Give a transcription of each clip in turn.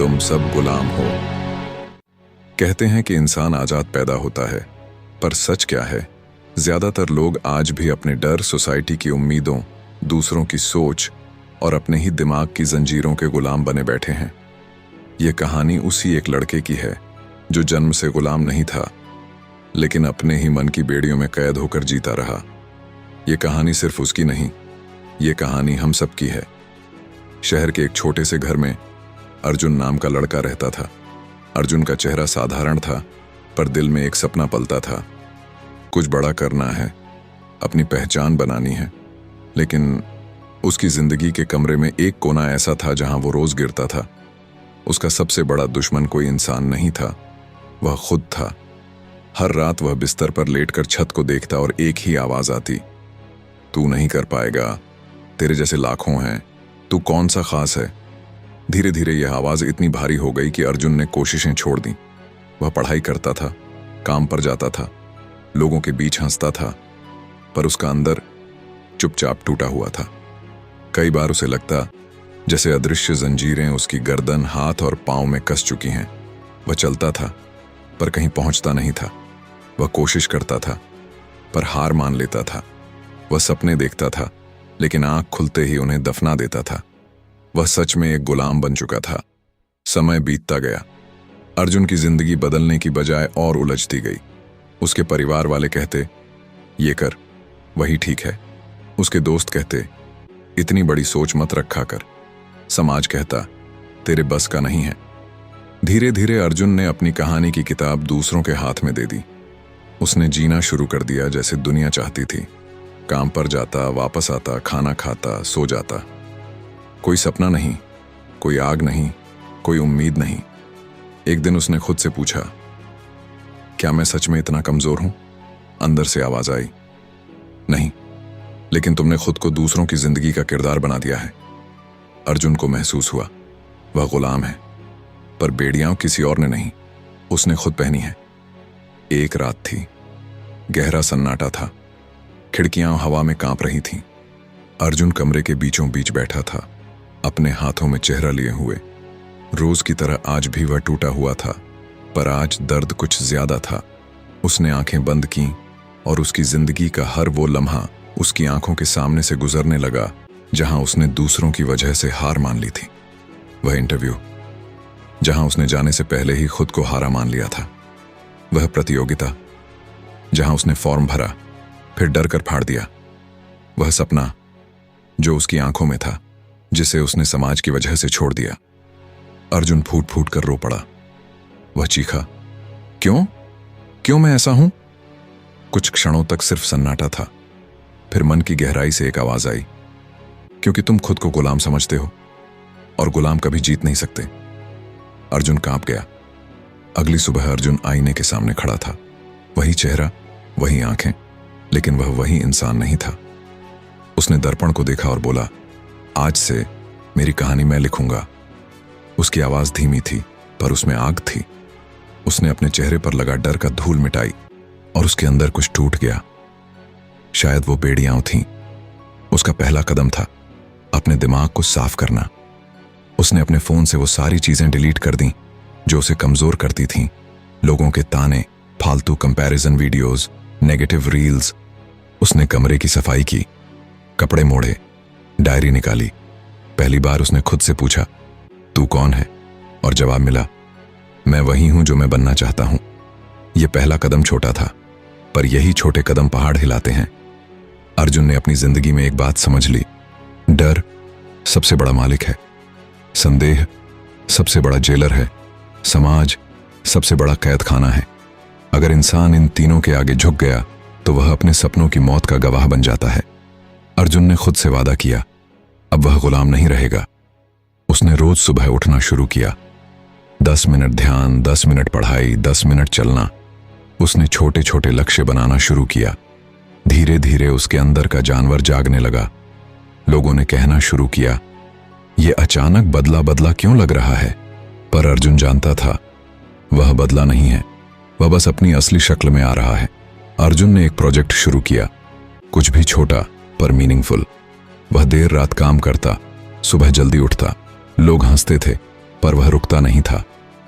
तुम सब गुलाम हो। कहते हैं कि इंसान आजाद पैदा होता है, पर सच क्या है? ज्यादातर लोग आज भी अपने डर, सोसाइटी की उम्मीदों, दूसरों की सोच और अपने ही दिमाग की जंजीरों के गुलाम बने बैठे हैं। ये कहानी उसी एक लड़के की है जो जन्म से गुलाम नहीं था, लेकिन अपने ही मन की बेड़ियों में कैद होकर जीता रहा। ये कहानी सिर्फ उसकी नहीं, ये कहानी हम सब की है। शहर के एक छोटे से घर में अर्जुन नाम का लड़का रहता था। अर्जुन का चेहरा साधारण था, पर दिल में एक सपना पलता था। कुछ बड़ा करना है, अपनी पहचान बनानी है। लेकिन उसकी जिंदगी के कमरे में एक कोना ऐसा था जहां वो रोज गिरता था। उसका सबसे बड़ा दुश्मन कोई इंसान नहीं था, वह खुद था। हर रात वह बिस्तर पर लेटकर छत को देखता और एक ही आवाज आती, तू नहीं कर पाएगा, तेरे जैसे लाखों हैं, तू कौन सा खास है। धीरे धीरे यह आवाज इतनी भारी हो गई कि अर्जुन ने कोशिशें छोड़ दी। वह पढ़ाई करता था, काम पर जाता था, लोगों के बीच हंसता था, पर उसका अंदर चुपचाप टूटा हुआ था। कई बार उसे लगता जैसे अदृश्य जंजीरें उसकी गर्दन, हाथ और पांव में कस चुकी हैं। वह चलता था, पर कहीं पहुंचता नहीं था। वह कोशिश करता था, पर हार मान लेता था। वह सपने देखता था, लेकिन आंख खुलते ही उन्हें दफना देता था। वह सच में एक गुलाम बन चुका था। समय बीतता गया। अर्जुन की जिंदगी बदलने की बजाय और उलझती गई। उसके परिवार वाले कहते, ये कर, वही ठीक है। उसके दोस्त कहते, इतनी बड़ी सोच मत रखा कर। समाज कहता, तेरे बस का नहीं है। धीरे धीरे अर्जुन ने अपनी कहानी की किताब दूसरों के हाथ में दे दी। उसने जीना शुरू कर दिया जैसे दुनिया चाहती थी। काम पर जाता, वापस आता, खाना खाता, सो जाता। कोई सपना नहीं, कोई आग नहीं, कोई उम्मीद नहीं। एक दिन उसने खुद से पूछा, क्या मैं सच में इतना कमजोर हूं? अंदर से आवाज आई, नहीं, लेकिन तुमने खुद को दूसरों की जिंदगी का किरदार बना दिया है। अर्जुन को महसूस हुआ वह गुलाम है, पर बेड़ियां किसी और ने नहीं, उसने खुद पहनी है। एक रात थी, गहरा सन्नाटा था, खिड़कियां हवा में कांप रही थीं। अर्जुन कमरे के बीचों बीच बैठा था, अपने हाथों में चेहरा लिए हुए। रोज की तरह आज भी वह टूटा हुआ था, पर आज दर्द कुछ ज्यादा था। उसने आंखें बंद की और उसकी जिंदगी का हर वो लम्हा उसकी आंखों के सामने से गुजरने लगा जहां उसने दूसरों की वजह से हार मान ली थी। वह इंटरव्यू जहां उसने जाने से पहले ही खुद को हारा मान लिया था। वह प्रतियोगिता जहां उसने फॉर्म भरा, फिर डर कर फाड़ दिया। वह सपना जो उसकी आंखों में था, जिसे उसने समाज की वजह से छोड़ दिया। अर्जुन फूट फूट कर रो पड़ा। वह चीखा, क्यों क्यों मैं ऐसा हूं? कुछ क्षणों तक सिर्फ सन्नाटा था, फिर मन की गहराई से एक आवाज आई, क्योंकि तुम खुद को गुलाम समझते हो, और गुलाम कभी जीत नहीं सकते। अर्जुन कांप गया। अगली सुबह अर्जुन आईने के सामने खड़ा था। वही चेहरा, वही आंखें, लेकिन वह वही इंसान नहीं था। उसने दर्पण को देखा और बोला, आज से मेरी कहानी मैं लिखूंगा। उसकी आवाज धीमी थी, पर उसमें आग थी। उसने अपने चेहरे पर लगा डर का धूल मिटाई और उसके अंदर कुछ टूट गया। शायद वो बेड़ियां थीं। उसका पहला कदम था अपने दिमाग को साफ करना। उसने अपने फोन से वो सारी चीजें डिलीट कर दी जो उसे कमजोर करती थीं। लोगों के ताने, फालतू कंपैरिजन वीडियोस, नेगेटिव रील्स। उसने कमरे की सफाई की, कपड़े मोड़े, डायरी निकाली। पहली बार उसने खुद से पूछा, तू कौन है? और जवाब मिला, मैं वही हूं जो मैं बनना चाहता हूं। यह पहला कदम छोटा था, पर यही छोटे कदम पहाड़ हिलाते हैं। अर्जुन ने अपनी जिंदगी में एक बात समझ ली, डर सबसे बड़ा मालिक है, संदेह सबसे बड़ा जेलर है, समाज सबसे बड़ा कैद खाना है। अगर इंसान इन तीनों के आगे झुक गया तो वह अपने सपनों की मौत का गवाह बन जाता है। अर्जुन ने खुद से वादा किया, अब वह गुलाम नहीं रहेगा। उसने रोज सुबह उठना शुरू किया। 10 मिनट ध्यान, 10 मिनट पढ़ाई, 10 मिनट चलना। उसने छोटे छोटे लक्ष्य बनाना शुरू किया। धीरे धीरे उसके अंदर का जानवर जागने लगा। लोगों ने कहना शुरू किया, यह अचानक बदला बदला क्यों लग रहा है? पर अर्जुन जानता था वह बदला नहीं है, वह बस अपनी असली शक्ल में आ रहा है। अर्जुन ने एक प्रोजेक्ट शुरू किया, कुछ भी छोटा पर मीनिंगफुल। वह देर रात काम करता, सुबह जल्दी उठता। लोग हंसते थे, पर वह रुकता नहीं था।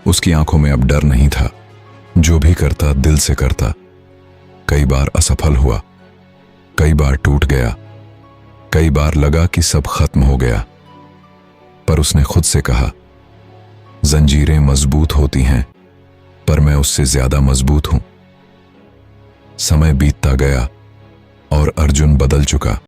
उसकी आंखों में अब डर नहीं था। जो भी करता दिल से करता। कई बार असफल हुआ, कई बार टूट गया, कई बार लगा कि सब खत्म हो गया। पर उसने खुद से कहा, जंजीरें मजबूत होती हैं, पर मैं उससे ज्यादा मजबूत हूं। समय बीतता गया और अर्जुन बदल चुका।